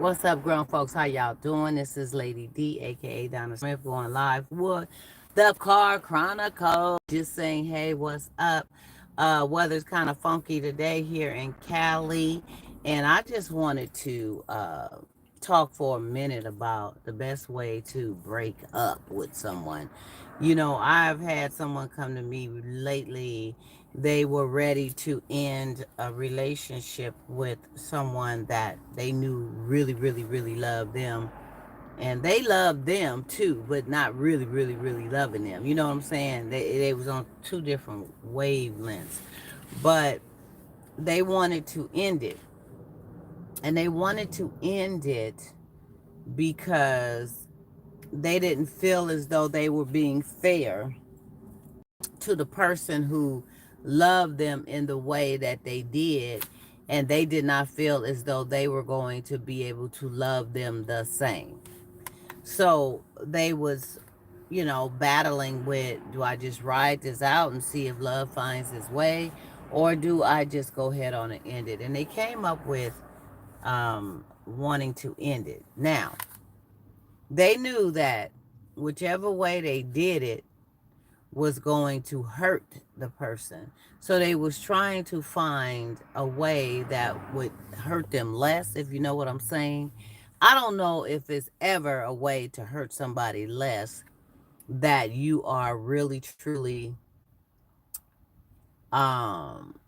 What's up, grown folks? How y'all doing? This is Lady D, aka Donna Smith, going live with the Car Chronicle. Just saying, hey, what's up? Weather's kind of funky today here in Cali, and I just wanted to talk for a minute about the best way to break up with someone. You know, I've had someone come to me lately. They were ready to end a relationship with someone that they knew really, really, really loved them. And they loved them too, but not really, really, really loving them. You know what I'm saying? They was on two different wavelengths. But they wanted to end it. And they wanted to end it because they didn't feel as though they were being fair to the person who loved them in the way that they did, and they did not feel as though they were going to be able to love them the same. So they was, battling with, do I just ride this out and see if love finds its way, or do I just go ahead on and end it? And they came up with wanting to end it. Now, they knew that whichever way they did it was going to hurt the person. So they was trying to find a way that would hurt them less, if you know what I'm saying. I don't know if it's ever a way to hurt somebody less that you are really truly um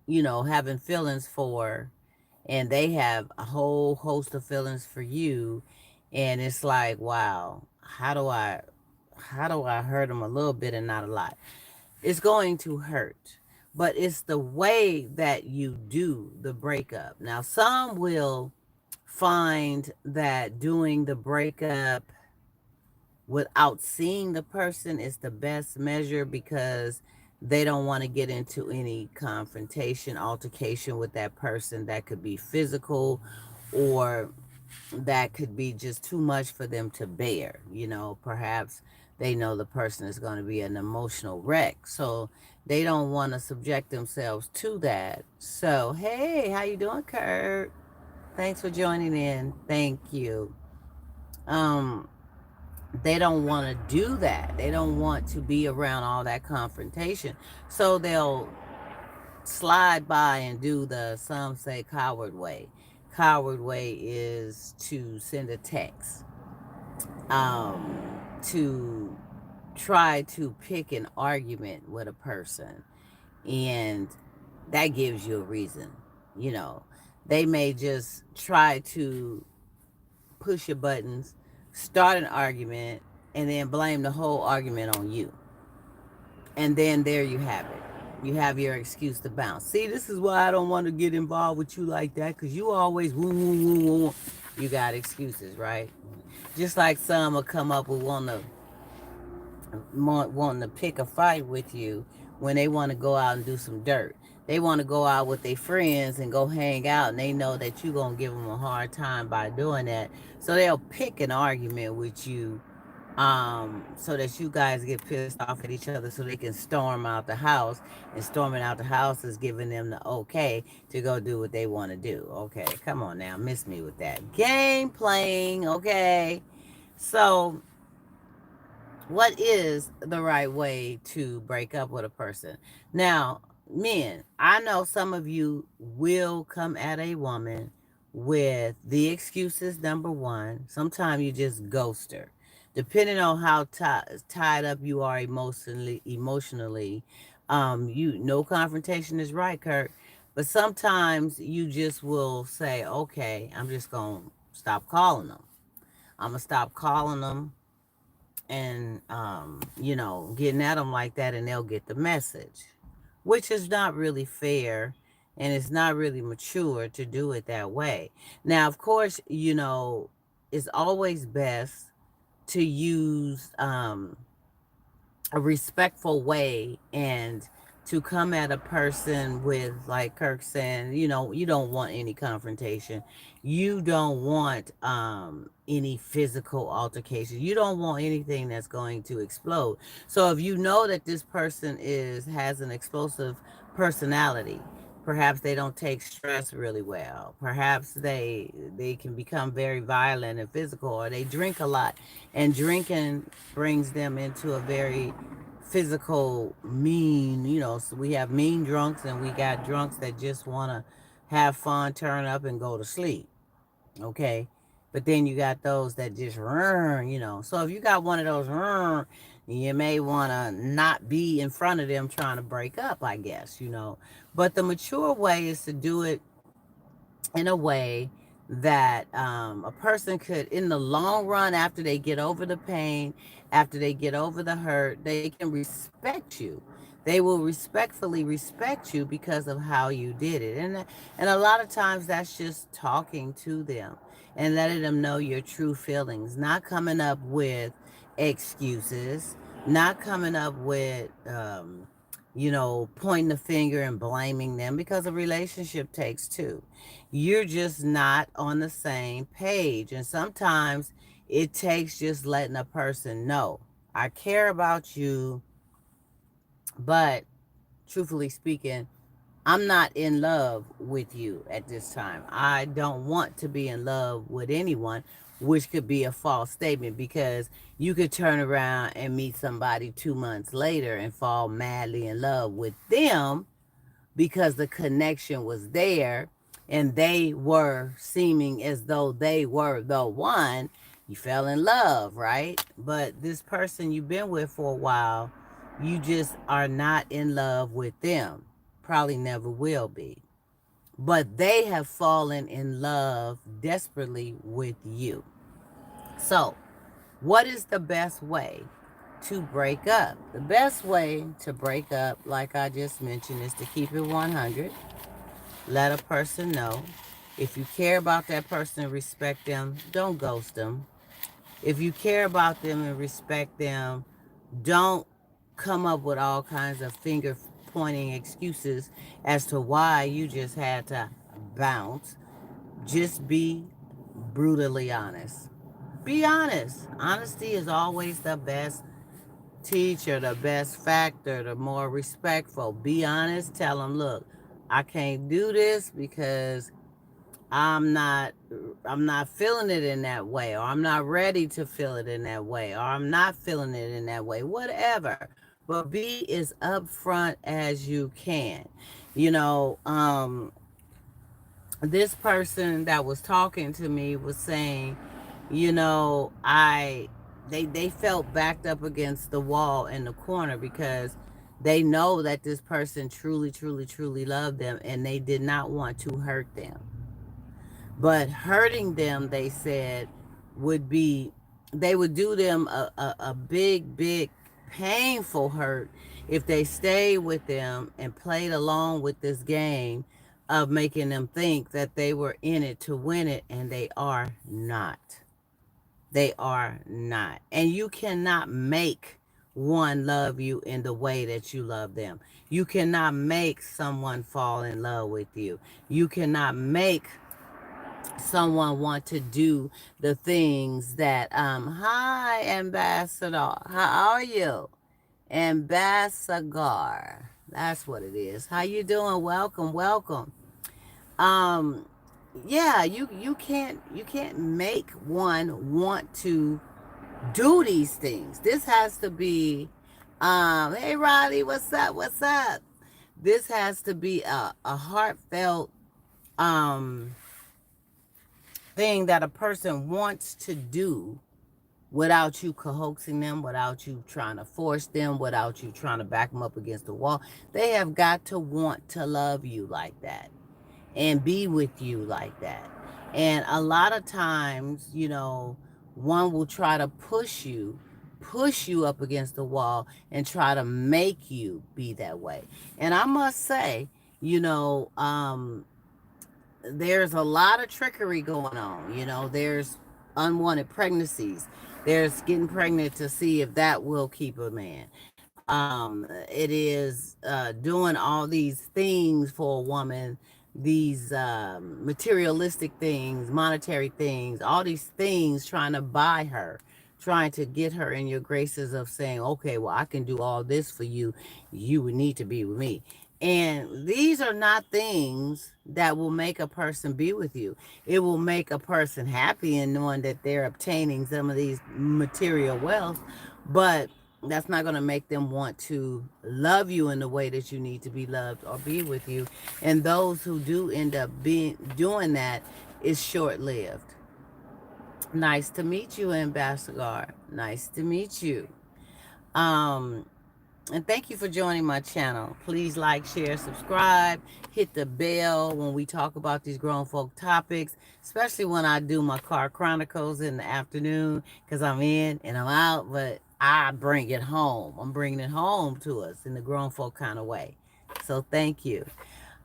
having feelings for, and they have a whole host of feelings for you, and it's like, wow, how do I hurt them a little bit and not a lot? It's going to hurt, but it's the way that you do the breakup. Now, some will find that doing the breakup without seeing the person is the best measure because they don't want to get into any confrontation, altercation with that person that could be physical, or that could be just too much for them to bear. Perhaps they know the person is going to be an emotional wreck, so they don't want to subject themselves to that. So, hey, how you doing, Kurt? Thanks for joining in. Thank you. Um, they don't want to do that. They don't want to be around all that confrontation. So they'll slide by and do the, some say, coward way. Coward way is to send a text, to try to pick an argument with a person, and that gives you a reason. You know, they may just try to push your buttons, start an argument, and then blame the whole argument on you. And then there you have it. You have your excuse to bounce. See, this is why I don't want to get involved with you like that, because you always woo, woo, woo, woo. You got excuses, right? Just like some will come up with wanting to pick a fight with you when they want to go out and do some dirt. They want to go out with their friends and go hang out, and they know that you're going to give them a hard time by doing that. So they'll pick an argument with you, so that you guys get pissed off at each other so they can storm out the house. And storming out the house is giving them the okay to go do what they want to do. Okay, come on now, miss me with that. Game playing, okay? So what is the right way to break up with a person? Now, men, I know some of you will come at a woman with the excuses. Number one, sometimes you just ghost her. Depending on how tied up you are emotionally, you no confrontation is right, Kurt. But sometimes you just will say, okay, I'm just gonna stop calling them. I'm gonna stop calling them, and getting at them like that, and they'll get the message, which is not really fair, and it's not really mature to do it that way. Now, of course, it's always best to use a respectful way, and to come at a person with, like Kirk saying, you don't want any confrontation. You don't want any physical altercation. You don't want anything that's going to explode. So if you know that this person has an explosive personality, Perhaps they don't take stress really well. Perhaps they can become very violent and physical, or they drink a lot, and drinking brings them into a very physical mean. So we have mean drunks, and we got drunks that just want to have fun, turn up, and go to sleep. Okay. But then you got those that just run. So if you got one of those you may want to not be in front of them trying to break up, I guess. But the mature way is to do it in a way that a person could, in the long run, after they get over the pain, after they get over the hurt, they can respect you. They will respectfully respect you because of how you did it. And a lot of times that's just talking to them and letting them know your true feelings, not coming up with excuses, not coming up with pointing the finger and blaming them, because a relationship takes two. You're just not on the same page. And sometimes it takes just letting a person know, I care about you, but truthfully speaking, I'm not in love with you at this time. I don't want to be in love with anyone, which could be a false statement, because you could turn around and meet somebody 2 months later and fall madly in love with them because the connection was there and they were seeming as though they were the one. You fell in love, right? But this person you've been with for a while, you just are not in love with them. Probably never will be. But they have fallen in love desperately with you. So, what is the best way to break up? The best way to break up, like I just mentioned, is to keep it 100. Let a person know. If you care about that person and respect them, don't ghost them. If you care about them and respect them, don't come up with all kinds of finger pointing excuses as to why you just had to bounce. Just be brutally honest. Be honest. Honesty is always the best teacher, the best factor, the more respectful. Be honest. Tell them, look, I can't do this because I'm not I'm not feeling it in that way, or I'm not ready to feel it in that way, or I'm not feeling it in that way, whatever. But be as upfront as you can. You know, this person that was talking to me was saying, they felt backed up against the wall in the corner because they know that this person truly, truly, truly loved them and they did not want to hurt them. But hurting them, they said, would be, they would do them a big, big, painful hurt if they stayed with them and played along with this game of making them think that they were in it to win it, and they are not. They are not. And you cannot make one love you in the way that you love them. You cannot make someone fall in love with you. You cannot make someone want to do the things that hi ambassador, how are you? Ambassador, that's what it is. How you doing? Welcome, welcome. um yeah, you can't make one want to do these things. This has to be hey Riley, what's up? This has to be a heartfelt um thing that a person wants to do without you coaxing them, without you trying to force them, without you trying to back them up against the wall. They have got to want to love you like that and be with you like that. And a lot of times, one will try to push you up against the wall and try to make you be that way. And I must say, you know, there's a lot of trickery going on. There's unwanted pregnancies. There's getting pregnant to see if that will keep a man. It is doing all these things for a woman, these materialistic things, monetary things, all these things trying to buy her, trying to get her in your graces of saying, okay, well, I can do all this for you. You would need to be with me. And these are not things that will make a person be with you. It will make a person happy in knowing that they're obtaining some of these material wealth, but that's not going to make them want to love you in the way that you need to be loved or be with you. And those who do end up being doing that is short lived. Nice to meet you, Ambassador. Nice to meet you. Um, and thank you for joining my channel. Please like, share, subscribe, hit the bell when we talk about these grown folk topics, especially when I do my car chronicles in the afternoon, because I'm in and I'm out, but I bring it home. I'm bringing it home to us in the grown folk kind of way. So thank you.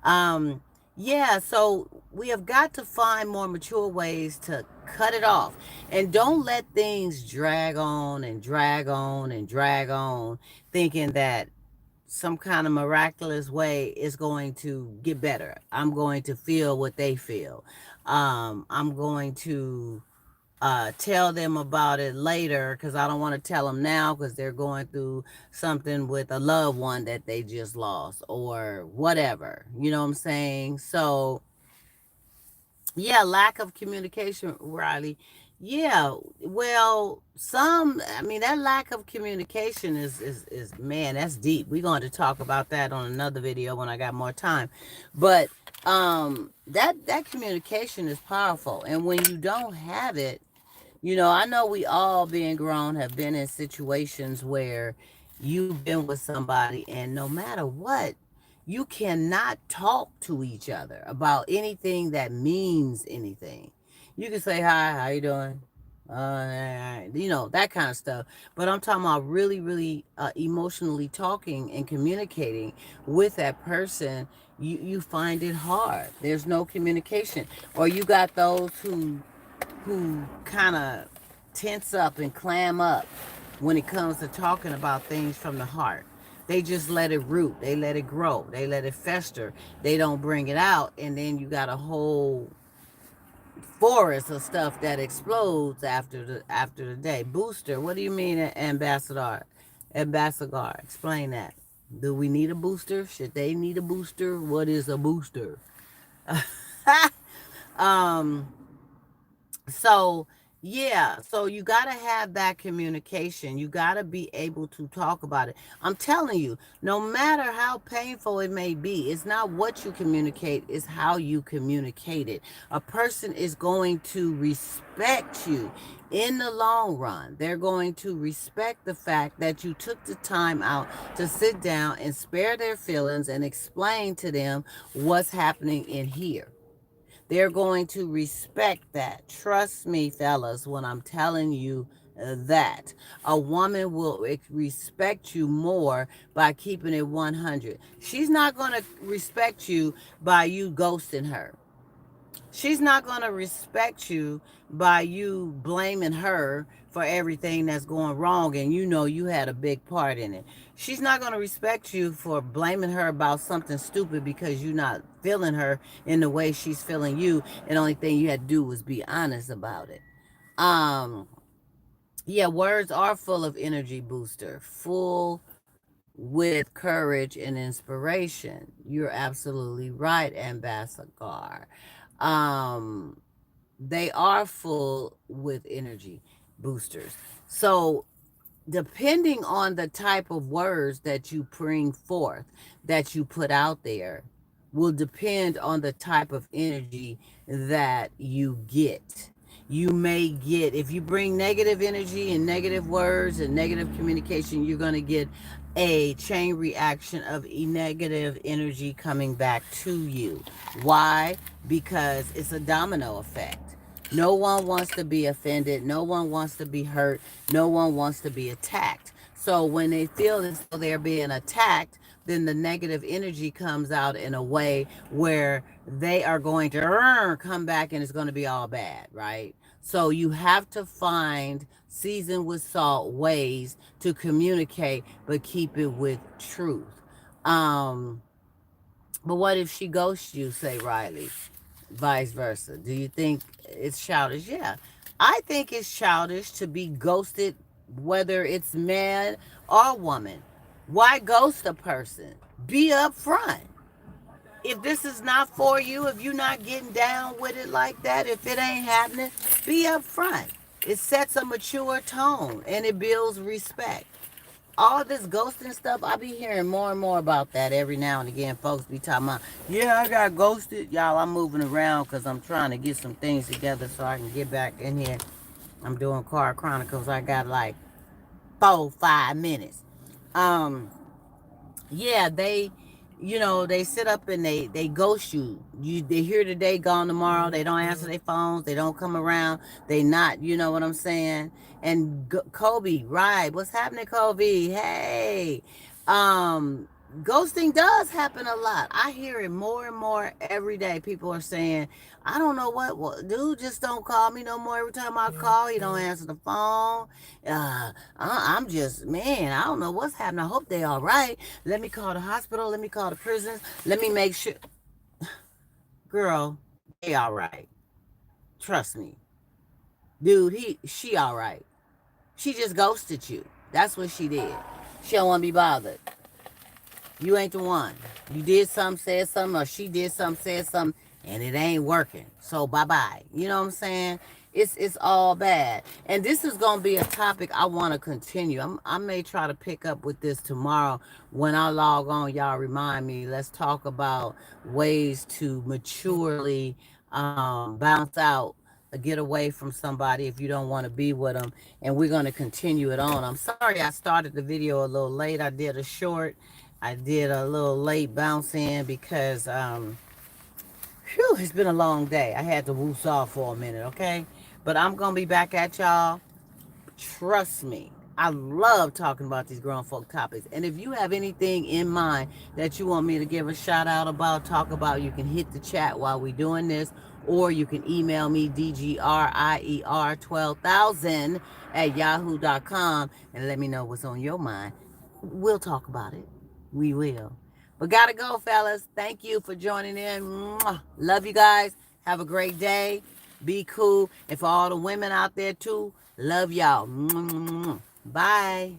Um, yeah, so we have got to find more mature ways to cut it off. And don't let things drag on and drag on and drag on, thinking that some kind of miraculous way is going to get better. I'm going to feel what they feel. I'm going to tell them about it later because I don't want to tell them now because they're going through something with a loved one that they just lost or whatever. You know what I'm saying? So, yeah, lack of communication, Riley. Yeah, well, I mean, that lack of communication is man, that's deep. We're going to talk about that on another video when I got more time. But that communication is powerful. And when you don't have it, I know we all being grown have been in situations where you've been with somebody and no matter what, you cannot talk to each other about anything that means anything. You can say, hi, how you doing? That kind of stuff. But I'm talking about really, really emotionally talking and communicating with that person. You find it hard. There's no communication. Or you got those who kind of tense up and clam up when it comes to talking about things from the heart. They just let it root. They let it grow. They let it fester. They don't bring it out. And then you got a whole forest of stuff that explodes after the day. Booster. What do you mean, Ambassador? Ambassador. Explain that. Do we need a booster? Should they need a booster? What is a booster? um so yeah, so you got to have that communication. You got to be able to talk about it. I'm telling you, no matter how painful it may be, it's not what you communicate, it's how you communicate it. A person is going to respect you in the long run. They're going to respect the fact that you took the time out to sit down and spare their feelings and explain to them what's happening in here. They're going to respect that. Trust me, fellas, when I'm telling you that. A woman will respect you more by keeping it 100. She's not going to respect you by you ghosting her. She's not going to respect you by you blaming her for everything that's going wrong and you had a big part in it. She's not going to respect you for blaming her about something stupid because you're not feeling her in the way she's feeling you, and the only thing you had to do was be honest about it. Yeah, words are full of energy booster, full with courage and inspiration. You're absolutely right, Ambassador. Um, they are full with energy boosters. So, depending on the type of words that you bring forth, that you put out there, will depend on the type of energy that you get. You may get, if you bring negative energy and negative words and negative communication, you're going to get a chain reaction of negative energy coming back to you. Why? Because it's a domino effect. No one wants to be offended. No one wants to be hurt. No one wants to be attacked. So when they feel as though they're being attacked, then the negative energy comes out in a way where they are going to come back and it's going to be all bad, right? So you have to find seasoned with salt ways to communicate, but keep it with truth. Um, but what if she ghosts you, say Riley? Vice versa. Do you think it's childish? Yeah. I think it's childish to be ghosted, whether it's man or woman. Why ghost a person? Be upfront. If this is not for you, if you're not getting down with it like that, if it ain't happening, be upfront. It sets a mature tone and it builds respect. All this ghosting stuff, I be hearing more and more about that every now and again. Folks be talking about, yeah, I got ghosted. Y'all, I'm moving around because I'm trying to get some things together so I can get back in here. I'm doing Car Chronicles. I got like 4-5 minutes. Um, yeah, they sit up and they ghost you. They here today, gone tomorrow. They don't answer their phones. They don't come around. They not, you know what I'm saying? And Kobe, right? What's happening, Kobe? Hey, um, ghosting does happen a lot. I hear it more and more every day. People are saying, I don't know what dude just don't call me no more. Every time I call, he don't answer the phone. I'm just, man, I don't know what's happening. I hope they all right. Let me call the hospital. Let me call the prisons. Let me make sure. Girl, they all right. Trust me. Dude, she all right. She just ghosted you. That's what she did. She don't want to be bothered. You ain't the one. You did something, said something, or she did something, said something, and it ain't working. So bye-bye. You know what I'm saying? It's all bad. And this is gonna be a topic I want to continue. I may try to pick up with this tomorrow when I log on. Y'all remind me. Let's talk about ways to maturely bounce out, get away from somebody if you don't want to be with them. And we're gonna continue it on. I'm sorry I started the video a little late. I did a short. I did a little late bounce in because it's been a long day. I had to woos off for a minute, okay? But I'm gonna be back at y'all. Trust me. I love talking about these grown folk topics. And if you have anything in mind that you want me to give a shout out about, talk about, you can hit the chat while we're doing this, or you can email me dgrier12000 at yahoo.com and let me know what's on your mind. We'll talk about it. We will. But gotta go, fellas. Thank you for joining in. Mwah. Love you guys. Have a great day. Be cool. And for all the women out there too, love y'all. Bye.